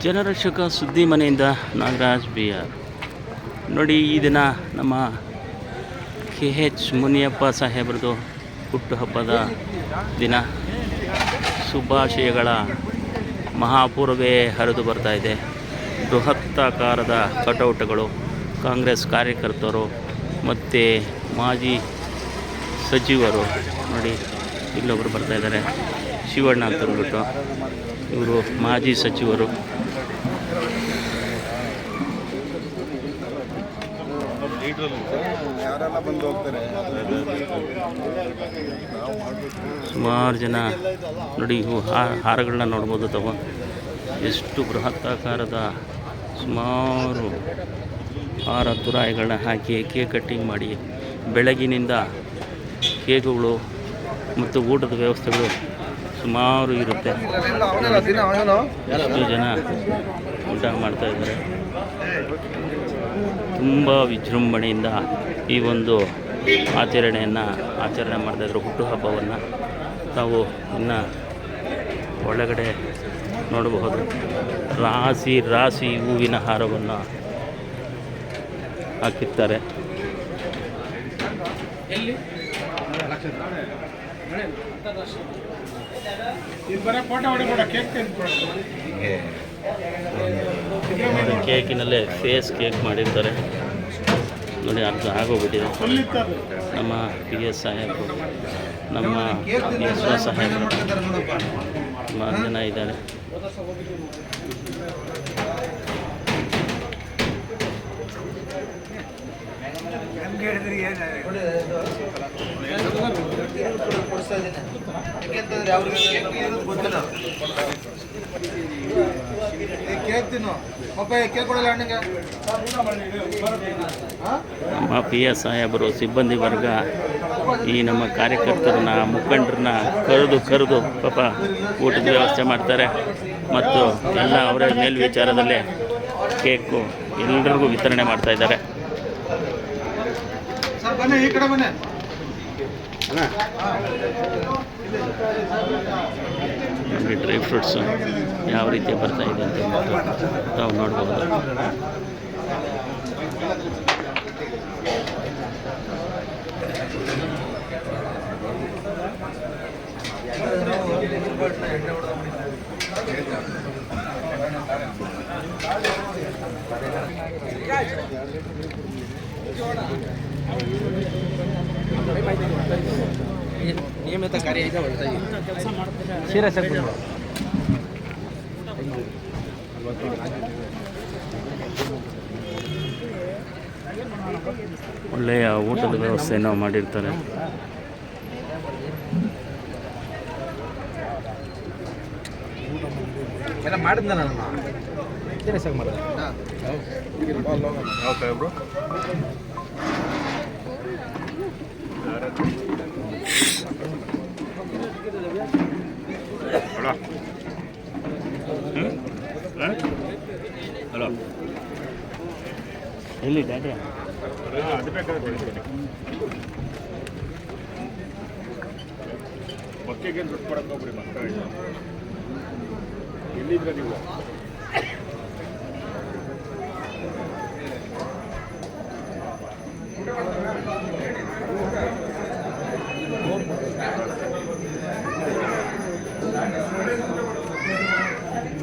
ಜನರಕ್ಷಕ ಸುದ್ದಿ ಮನೆಯಿಂದ ನಾಗರಾಜ್ BR. ನೋಡಿ, ಈ ದಿನ ನಮ್ಮ KH ಮುನಿಯಪ್ಪ ಸಾಹೇಬ್ರದ್ದು ಹುಟ್ಟುಹಬ್ಬದ ದಿನ. ಶುಭಾಶಯಗಳ ಮಹಾಪೂರ್ವೇ ಹರಿದು ಬರ್ತಾ ಇದೆ. ಬೃಹತ್ತಾಕಾರದ ಕಟೌಟ್ಗಳು, ಕಾಂಗ್ರೆಸ್ ಕಾರ್ಯಕರ್ತರು ಮತ್ತು ಮಾಜಿ ಸಚಿವರು. ನೋಡಿ, ಇಲ್ಲೊಬ್ಬರು ಬರ್ತಾಯಿದ್ದಾರೆ, ಶಿವಣ್ಣ ಅಂತ ಅಂದ್ಬಿಟ್ಟು. ಇವರು ಮಾಜಿ ಸಚಿವರು. ಸುಮಾರು ಜನ ನೋಡಿ, ಇವು ಹಾರಗಳನ್ನ ನೋಡ್ಬೋದು ತಾವು. ಎಷ್ಟು ಬೃಹತ್ತಾಕಾರದ ಸುಮಾರು ಹಾರ ತುರಾಯಿಗಳನ್ನ ಹಾಕಿ ಕೇಕ್ ಕಟ್ಟಿಂಗ್ ಮಾಡಿ, ಬೆಳಗಿನಿಂದ ಕೇಕುಗಳು ಮತ್ತು ಊಟದ ವ್ಯವಸ್ಥೆಗಳು ಸುಮಾರು ಇರುತ್ತೆ. ಎಷ್ಟು ಜನ ಊಟ ಮಾಡ್ತಾಯಿದ್ದಾರೆ. ತುಂಬ ವಿಜೃಂಭಣೆಯಿಂದ ಈ ಒಂದು ಆಚರಣೆ ಮಾಡ್ತಾಯಿದ್ರು ಹುಟ್ಟುಹಬ್ಬವನ್ನು. ತಾವು ಇನ್ನು ಒಳಗಡೆ ನೋಡಬಹುದು. ರಾಶಿ ರಾಶಿ ಹೂವಿನ ಹಾರವನ್ನು ಹಾಕಿರ್ತಾರೆ. ಕೇಕಿನಲ್ಲೇ ಫೇಸ್ ಕೇಕ್ ಮಾಡಿರ್ತಾರೆ ನೋಡಿ. ಅರ್ಧ ಆಗೋಗ್ಬಿಟ್ಟಿದೆ. ನಮ್ಮ PS ಸಾಹೇಬರು, ನಮ್ಮ ಯಶ್ವ ಸಾಹೇಬರು ಸುಮಾರು ಜನ ಇದ್ದಾರೆ. ನಮ್ಮ PS ಸಾಹೇಬರು, ಸಿಬ್ಬಂದಿ ವರ್ಗ ಈ ನಮ್ಮ ಕಾರ್ಯಕರ್ತರನ್ನ, ಮುಖಂಡರನ್ನ ಕರೆದು ಪಾಪ ಊಟದ ವ್ಯವಸ್ಥೆ ಮಾಡ್ತಾರೆ. ಮತ್ತು ಎಲ್ಲ ಅವರ ಮೇಲ್ವಿಚಾರದಲ್ಲೇ ಕೇಕು ಎಲ್ಲರಿಗೂ ವಿತರಣೆ ಮಾಡ್ತಾ ಇದ್ದಾರೆ. ನೋಡಿ, ಡ್ರೈ ಫ್ರೂಟ್ಸು ಯಾವ ರೀತಿ ಬರ್ತಾ ಇದೆ ಅಂತ ತಾವು ನೋಡ್ಬೋದು. ನಿಯಮಿತ ಕಾರ್ಯ ಇದೆ. ಒಳ್ಳೆಯ ಊಟದ ವ್ಯವಸ್ಥೆಯನ್ನು ಮಾಡಿರ್ತಾರೆ. ಮಾಡಿದ್ನ ನಾನು ಸೀರಿಯಸ್ ಆಗಿ ಮಾಡಿದೆ. ಹಲೋ, ಎಲ್ಲಿ ಡ್ಯಾಡಿ? ಮಕ್ಕಳಿಗೇನು ದುಡ್ಡು ಕೊಡಕ್ಕೆ ಹೋಗ್ರಿ. ಮಕ್ಕಳಿಗೆ ಎಲ್ಲಿದ್ರೆ ನೀವು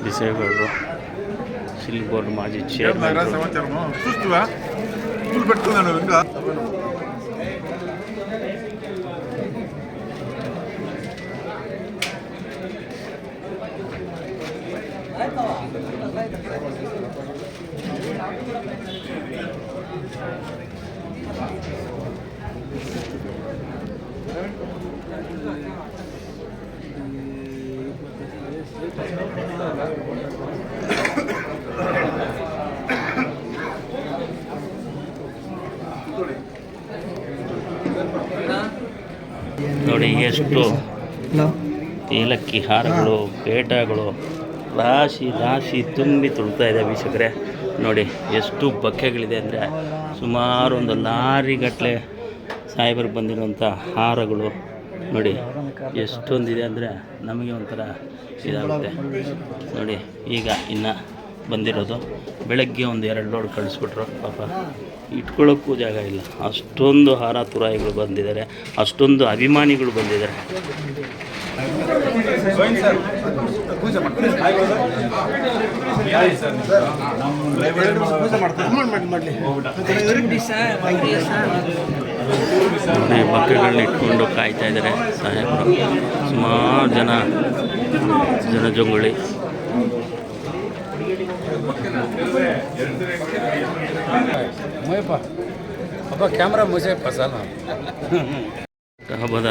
ಬಿಸೇಗೌಡರು, ಸಿಲ್ಕ್ ಬೋರ್ಡ್ ಮಾಜಿ ಚೇರ್ಮನ್. ನೋಡಿ, ಎಷ್ಟು ಏಲಕ್ಕಿ ಹಾರಗಳು, ಪೇಟಗಳು ರಾಶಿ ರಾಶಿ ತುಂಬಿ ತುಳ್ತಾ ಇದೆ ವೀಕ್ಷಕರೇ. ನೋಡಿ, ಎಷ್ಟು ಬಕ್ಕೆಗಳಿದೆ ಅಂದರೆ ಸುಮಾರು ಒಂದು ಲಾರಿಗಟ್ಟಲೆ ಸಾಹೇಬರಿಗೆ ಬಂದಿರುವಂಥ ಹಾರಗಳು ನೋಡಿ ಎಷ್ಟೊಂದಿದೆ ಅಂದರೆ ನಮಗೆ ಒಂಥರ ಇದಾಗುತ್ತೆ ನೋಡಿ. ಈಗ ಇನ್ನು ಬಂದಿರೋದು. ಬೆಳಗ್ಗೆ ಒಂದು 2 ಲೋಡ್ ಕಳಿಸ್ಬಿಟ್ರು. ಪಾಪ ಇಟ್ಕೊಳ್ಳೋಕ್ಕೂ ಜಾಗ ಇಲ್ಲ, ಅಷ್ಟೊಂದು ಹಾರ ತುರಾಯಿಗಳು ಬಂದಿದ್ದಾರೆ, ಅಷ್ಟೊಂದು ಅಭಿಮಾನಿಗಳು ಬಂದಿದ್ದಾರೆ. ಬಕ್ಕೆಗಳನ್ನ ಇಟ್ಕೊಂಡು ಕಾಯ್ತಾ ಇದ್ದಾರೆ ಸಾಹೇಬರು. ಸುಮಾರು ಜನಜಂಗುಳಿ. ಹಬ್ಬದ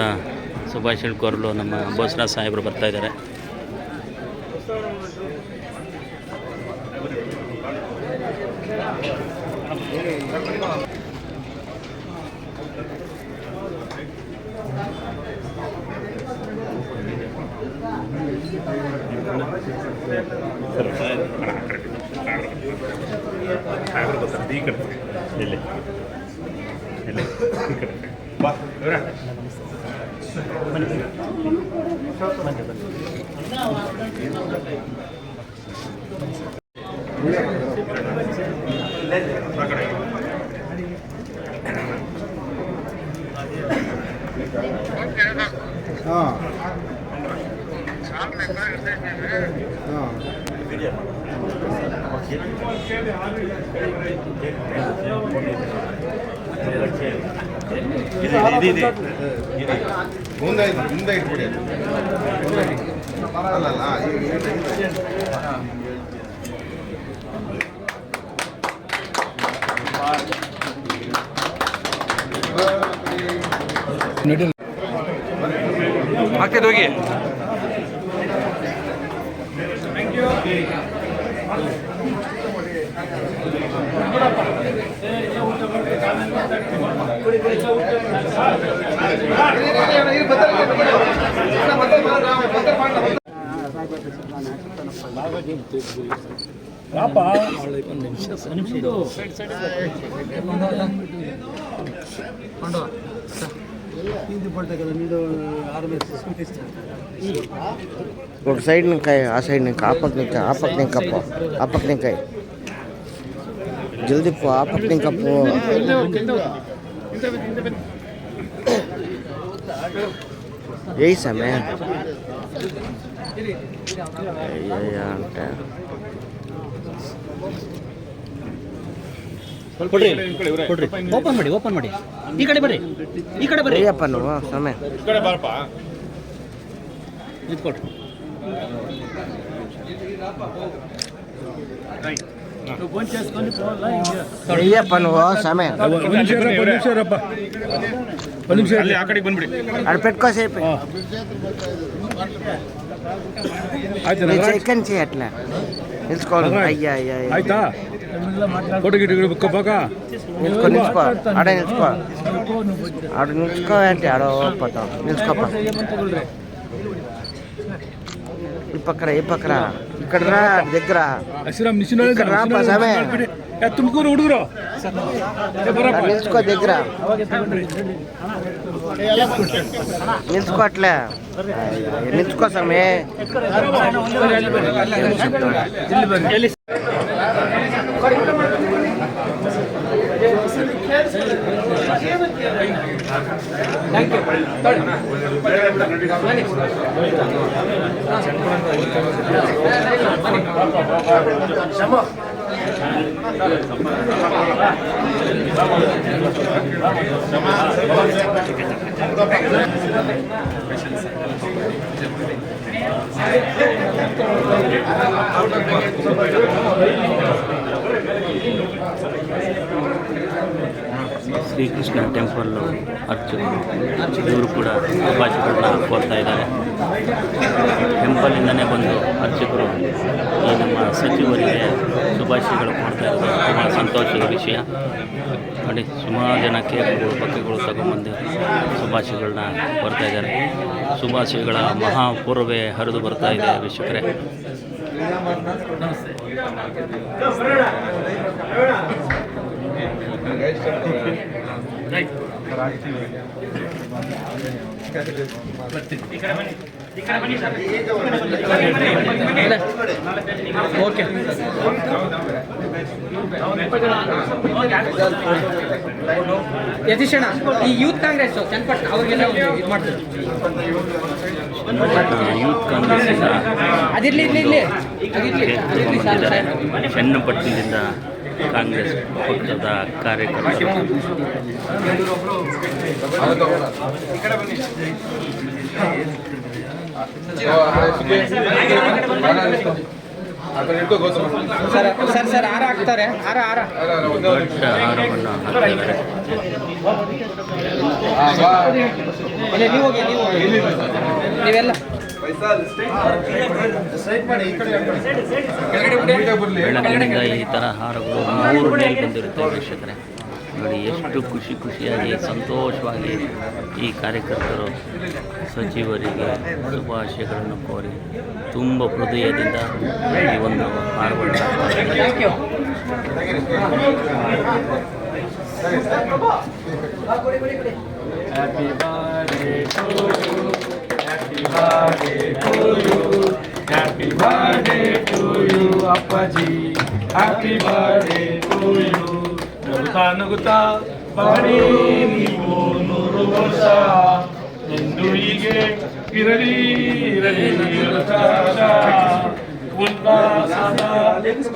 ಶುಭಾಶಯ ಕೋರಲು ನಮ್ಮ ಬೋಸರಾಜ್ ಸಾಹೇಬರು ಬರ್ತಾ ಇದ್ದಾರೆ. ಮುಂದೆ ಇಟ್ಬಿಡಿ. ಆಗ್ತದೆ ಹೋಗಿ. ఒక సైడ్ నింకాయ, ఆ సైడ్ నింకా, ఆ పక్క నింకా, ఆ పక్క నింకా పో, ఆ పక్క నింకాయ జల్దీ పో, ఆ పక్క నింకా పో. यही समय అంటే ಓಪನ್ ಮಾಡಿ ಈ ಕಡೆ ಬರ್ರಿ, ಅಯ್ಯಪ್ಪ ನೀವು ಸಮಯ ಈ ಕಡೆ ಬಾರಪ್ಪ. ನಿಂತ್ಕೊಡ್ರಿ. ಅಯ್ಯಪ್ಪ ನೀವು ಸಮಯ ಅಲ್ಲಿ ಆ ಕಡೆಗೆ ಬಂದ್ಬಿಡಿ. అది పెట్టుకో సేపు చికెన్ చేయట్లే నిలుచుకోవాలి. అయ్యా అయ్యా ಆಯ್ತಾ? ఫోటో గిట్ బాగా నిలుచుకో నిలుచుకో ఆడ నిలుచుకో ఆడ నిలుచుకో అంటే ఆడ పోతాం. నిలుచుకోపా ఈ పక్కరా ఇక్కడ రా దగ్గర ఇక్కడ రాపా సమయ ತುಮಕೂರು ಹುಡುಗರು నిలుచుకో దగ్గర నిలుచుకోవట్లే నిలుచుకో సమయ ಶ್ರೀಕೃಷ್ಣ ಟೆಂಪಲ್ಲು ಅರ್ಚಕರು ಇವರು ಕೂಡ ಶುಭಾಶಯಗಳನ್ನ ಕೋರ್ತಾ ಇದ್ದಾರೆ. ಟೆಂಪಲಿಂದನೇ ಬಂದು ಅರ್ಚಕರು ಈ ನಮ್ಮ ಸಚಿವರಿಗೆ ಶುಭಾಶಯಗಳು ಕೊಡ್ತಾ ಇದ್ದಾರೆ. ತುಂಬ ಸಂತೋಷದ ವಿಷಯ. ನೋಡಿ, ಸುಮಾರು ಜನ ಕೇಕ್ಗಳು ಬಕ್ಕೆಗಳು ತಗೊಂಬಂದು ಶುಭಾಶಯಗಳನ್ನ ಕೊಡ್ತಾ ಇದ್ದಾರೆ. ಶುಭಾಶಯಗಳ ಮಹಾಪೂರ್ವೇ ಹರಿದು ಬರ್ತಾ ಇದೆ ವೀಕ್ಷಕರೇ. ಈ ಕಡೆ ಬನ್ನಿ. ಓಕೆ ಯತೀಶಣ್ಣ ಈ ಯೂತ್ ಕಾಂಗ್ರೆಸ್ ಚನ್ನಪಟ್ಟಣ ಅವ್ರಿಗೆಲ್ಲ ಇದು ಮಾಡ್ತೀವಿ ಯೂತ್ ಕಾಂಗ್ರೆಸ್ಸಿಂದ ಅದಿರ್ಲಿ ಇರ್ಲಿ ಚನ್ನಪಟ್ಟಣದಿಂದ ಕಾಂಗ್ರೆಸ್ ಪಕ್ಷದ ಕಾರ್ಯಕರ್ತರು ಸರ್ ಸರ್ ಹಾರ ಹಾಕ್ತಾರೆ ಹಾರ ದೊಡ್ಡ ಹಾರವನ್ನು ಹಾಕಿದ್ದಾರೆ. ನೀವು ಹೋಗಿ ನೀವೆಲ್ಲ ಬೆಳಗ್ಗಿನಿಂದ ಈ ಥರ ಹಾರಗಳು 3 ಮೇಲೆ ಬಂದಿರುತ್ತೆ ವೀಕ್ಷಕರೇ. ನೋಡಿ ಎಷ್ಟು ಖುಷಿಯಾಗಿ ಸಂತೋಷವಾಗಿ ಈ ಕಾರ್ಯಕರ್ತರು ಸಚಿವರಿಗೆ ಶುಭಾಶಯಗಳನ್ನು ಕೋರಿ ತುಂಬ ಹೃದಯದಿಂದ ಈ ಒಂದು ಹಾರವನ್ನು Happy birthday to you. Happy birthday to you. Happy birthday to you, Appaji. Happy birthday to you. ನುಗುತ್ತಾ ಬನ್ನಿ ನೀವು 100 ವರ್ಷ ಎಂದು ಹೀಗೆ ಇರಲಿ ಉಲ್ಲಾಸದ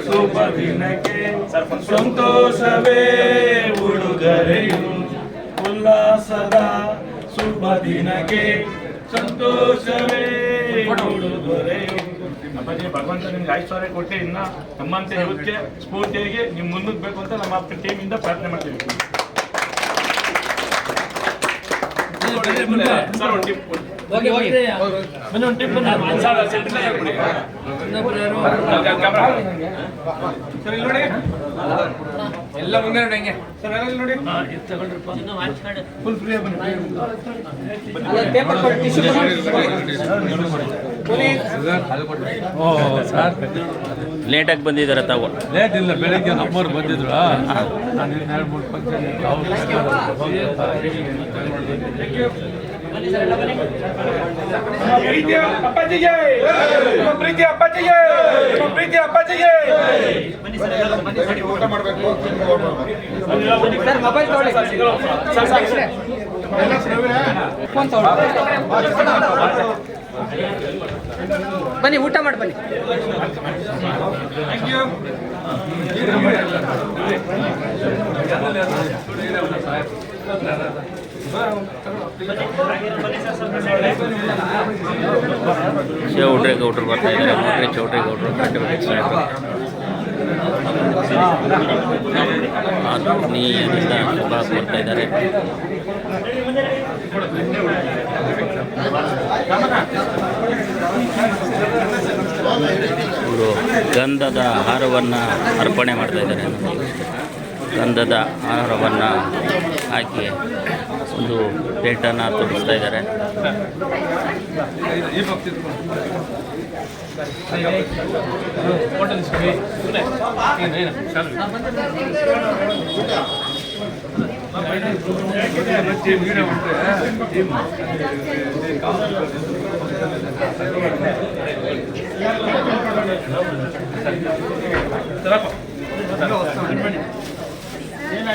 ಶುಭ ದಿನಕ್ಕೆ ಸಂತೋಷವೇ ಉಡುಗೊರೆಯು. ಉಲ್ಲಾಸದ ಶುಭ ದಿನಕ್ಕೆ ಸಂತೋಷವೇ ಉಡುಗೊರೆಯು. ಅಪ್ಪಾಜಿ ಭಗವಂತ ನಿಮ್ಗೆ ಐಶ್ವರ್ಯ ಕೊಟ್ಟೆ ಇನ್ನ ನಮ್ಮಂತೆ ಯುವಕ್ಕೆ ಸ್ಫೂರ್ತಿಯಾಗಿ ನೀವು ಮುನ್ನುಗ್ಬೇಕು ಬೇಕು ಅಂತ ನಮ್ಮ ಟೀಮಿಂದ ಪ್ರಾರ್ಥನೆ ಮಾಡ್ತೀವಿ. ಸರ್ ಒಂದು ಟಿಪ್ ಬನ್ನಿ ಒಂದು ಟಿಪ್ ಸರ್ ಇಲ್ಲಿ ನೋಡಿ ಎಲ್ಲ ಮುಂದೆ ನೋಡಿ ಹೆಂಗೆ ಸರ್ ಎಲ್ಲ ನೋಡಿ ತಗೊಂಡ್ರಪ್ಪ ಫುಲ್ ಫ್ರೀ ಲೇಟಾಗಿ ಬಂದಿದ್ದಾರೆ ತಾವು. ಲೇಟ್ ಇಲ್ಲ, ಬೆಳಿಗ್ಗೆ ನಮ್ಮವ್ರು ಬಂದಿದ್ರು. ನಾನು 2-3 ಫಂಕ್ಷನ್ ಅಪ್ಪಾಜಿಗೆ ಪ್ರೀತಿ ಅಪ್ಪಾಜಿಗೆ ಊಟ ಮಾಡಬೇಕು. ಮೊಬೈಲ್ ತಗೊಳ್ಳಿ ಫೋನ್ ತಗೊಳ್ಳಿ ಬನ್ನಿ ಊಟ ಮಾಡಿ ಬನ್ನಿ. ಚೌಟ್ರೇಗೌಡರು ಬರ್ತಾ ಇದ್ದಾರೆ. ನೋಡ್ರಿ ಚೌಟ್ರೇಗೌಡರು ಆತ್ಮೀಯರಿಂದ ಶುಭ ಕೊಡ್ತಾ ಇದ್ದಾರೆ. ಇವರು ಗಂಧದ ಹಾರವನ್ನು ಅರ್ಪಣೆ ಮಾಡ್ತಾ ಇದ್ದಾರೆ. ಗಂಧದ ಹಾರವನ್ನು ಹಾಕಿ ಒಂದು ಪೇಟನ್ನು ತೋರಿಸ್ತಾ ಇದ್ದಾರೆ.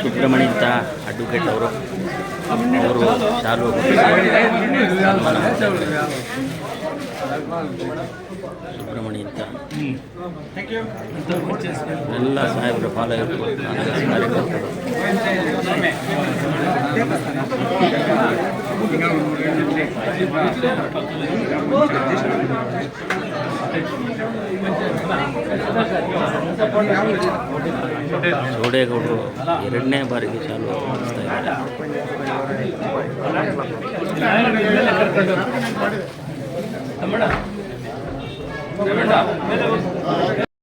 ಸುಬ್ರಹ್ಮಣ್ಯ ಅಂತ ಅಡ್ವೊಕೇಟ್ ಅವರು ಚಾಲು ಸುಬ್ರಹ್ಮಣ್ಯ ಅಂತ ಎಲ್ಲ ಸಾಹೇಬರ ಫಾಲೋಯರ್ಗಳು ಕಾರ್ಯಕರ್ತರು. ಚೌಡೇಗೌಡರು 2ನೇ ಬಾರಿಗೆ ಚಾಲು ಮಾಡಿಸ್ತಾ ಇದ್ದಾರೆ.